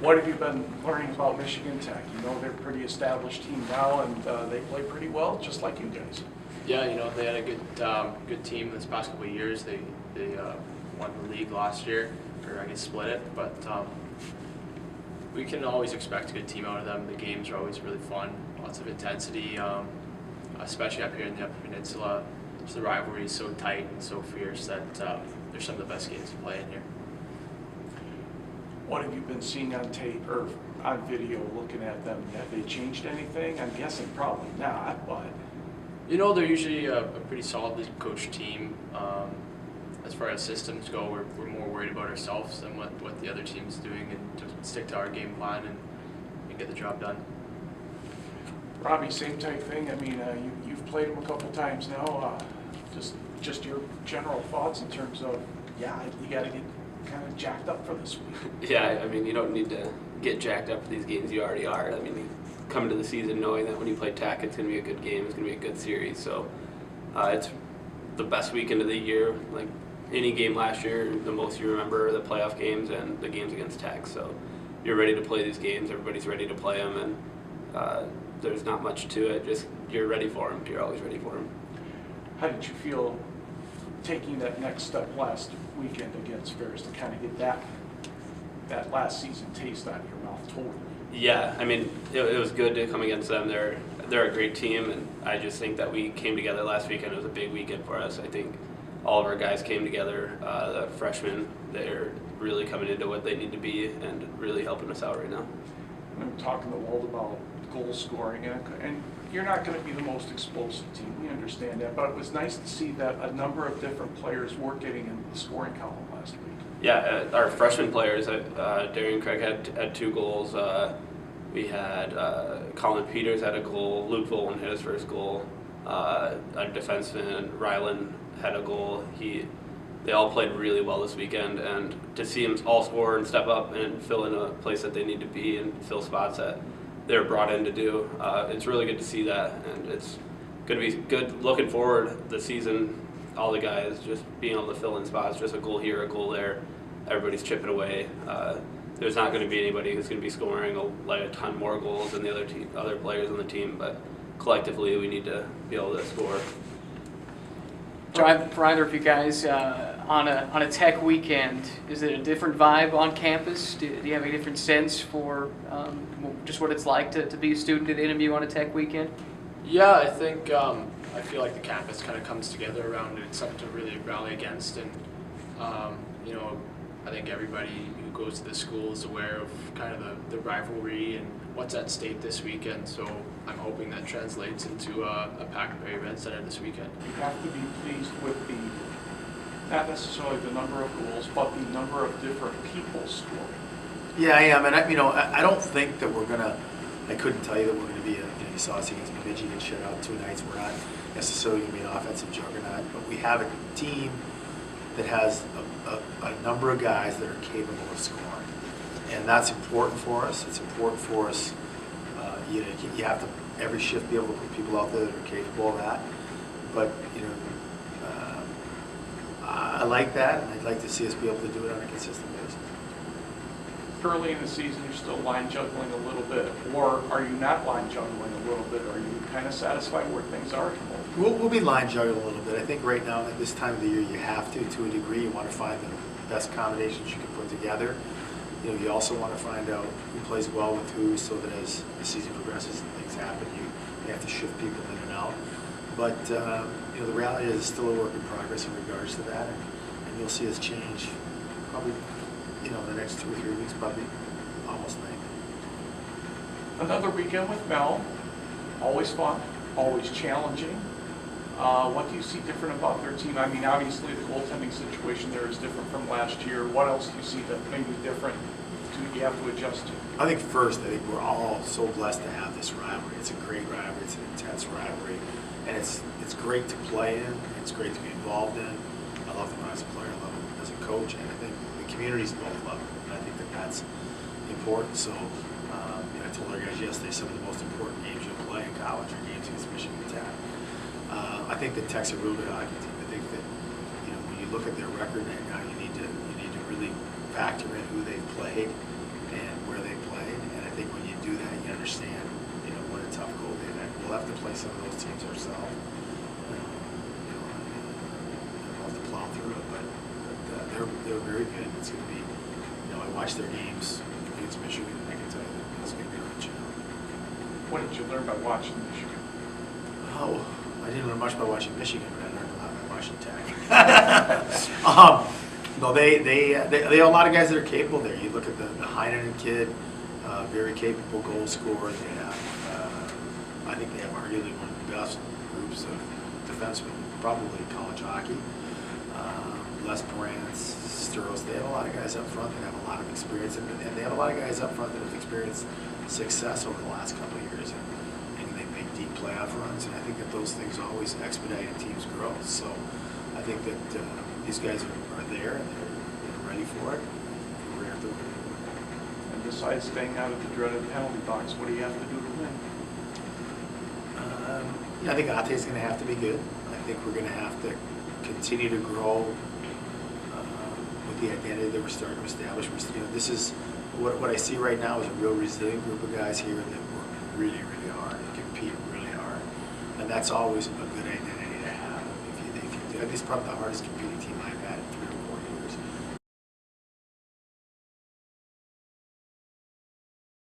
What have you been learning about Michigan Tech? You know they're a pretty established team now, and they play pretty well, just like you guys. Yeah, they had a good team this past couple of years. They won the league last year, or I guess split it. But we can always expect a good team out of them. The games are always really fun, lots of intensity, especially up here in the Upper Peninsula. The rivalry is so tight and so fierce that they're some of the best games to play in here. What have you been seeing on tape or on video looking at them? Have they changed anything? I'm guessing probably not, but... They're usually a pretty solidly coached team. As far as systems go, we're more worried about ourselves than what the other team's doing, and to stick to our game plan and get the job done. Robbie, same type thing. I mean, you've played them a couple times now. Just your general thoughts in terms of, you got to get kind of jacked up for this week. Yeah, I mean, you don't need to get jacked up for these games. You already are. I mean, you come into the season knowing that when you play Tech, it's going to be a good game. It's going to be a good series. So it's the best weekend of the year. Like any game last year, the most you remember are the playoff games and the games against Tech. So you're ready to play these games. Everybody's ready to play them, and there's not much to it. Just you're ready for them. You're always ready for them. How did you feel taking that next step last weekend against Ferris to kind of get that last season taste out of your mouth totally? Yeah, I mean, it was good to come against them. They're a great team, and I just think that we came together last weekend. It was a big weekend for us. I think all of our guys came together. The freshmen, they're really coming into what they need to be and really helping us out right now. I'm talking to Walt about goal scoring, and you're not going to be the most explosive team. We understand that, but it was nice to see that a number of different players were getting in the scoring column last week. Yeah, our freshman players, Darian Craig had 2 goals. We had Colin Peters had a goal. Luke Volin hit his first goal. Our defenseman, Rylan, had a goal. They all played really well this weekend, and to see them all score and step up and fill in a place that they need to be and fill spots that they're brought in to do, it's really good to see that, and it's going to be good looking forward the season. All the guys just being able to fill in spots, just a goal here, a goal there. Everybody's chipping away. There's not going to be anybody who's going to be scoring a ton more goals than the other players on the team, but collectively we need to be able to score. For either of you guys, on a Tech weekend, is it a different vibe on campus? Do you have a different sense for just what it's like to be a student at NMU on a Tech weekend? Yeah, I think I feel like the campus kind of comes together around it. It's something to really rally against, and I think everybody who goes to the school is aware of kind of the rivalry and what's at stake this weekend. So I'm hoping that translates into a packed Perry Event Center this weekend. You have to be pleased with not necessarily the number of goals, but the number of different people scoring. Yeah, I am, and I don't think that we're gonna. I couldn't tell you that we're gonna be you saw us against Bemidji get shut out 2 nights. We're not necessarily gonna be an offensive juggernaut, but we have a team that has a number of guys that are capable of scoring, and that's important for us. It's important for us. You have to every shift be able to put people out there that are capable of that. But I like that, and I'd like to see us be able to do it on a consistent basis. Early in the season, you're still line juggling a little bit, or are you not line juggling a little bit? Are you kind of satisfied where things are at the moment? We'll be line juggling a little bit. I think right now at this time of the year you have to a degree. You want to find the best combinations you can put together. You also want to find out who plays well with who, so that as the season progresses and things happen, you have to shift people in and out. But the reality is it's still a work in progress in regards to that, and you'll see us change probably the next 2 or 3 weeks, probably almost like. Another weekend with Mel, always fun, always challenging. What do you see different about their team? I mean, obviously the goaltending situation there is different from last year. What else do you see that may be different you have to adjust to? I think we're all so blessed to have this rivalry. It's a great rivalry. It's an intense rivalry, and it's great to play in. It's great to be involved in. I love them as a player. I love them as a coach, and I think the communities both love them. And I think that's important. So I told our guys yesterday some of the most important games you'll play in college are games against Michigan Tech. I think that Tech's a real good hockey team. I think that when you look at their record right now, you need to really factor in who they've played and where they played. And I think when you do that, you understand, what a tough goal they've had. We'll have to play some of those teams ourselves. We'll have to plow through it, but they're very good. It's going to be, I watched their games against Michigan. I can tell you that it's going to be a good challenge. What did you learn by watching Michigan? Oh, I didn't learn much by watching Michigan, but I learned a lot by watching Tech. No, they have a lot of guys that are capable there. You look at the Heinen kid, very capable goal scorer. They have, I think they have arguably one of the best groups of defensemen, probably in college hockey. Les Brantz, Sturros, they have a lot of guys up front that have a lot of experience, and they have a lot of guys up front that have experienced success over the last couple of years. And they make deep playoff runs, and I think that those things always expedite a team's growth. So I think that these guys are there, and they're ready for it. We're going to have to win. And besides staying out of the dreaded penalty box, what do you have to do to win? I think Ate's going to have to be good. I think we're going to have to continue to grow with the identity that we're starting to establish. This is what I see right now is a real resilient group of guys here that work really, really hard and compete really hard, and that's always a good identity to have. If you do, this is probably the hardest competing team I've had in 3 or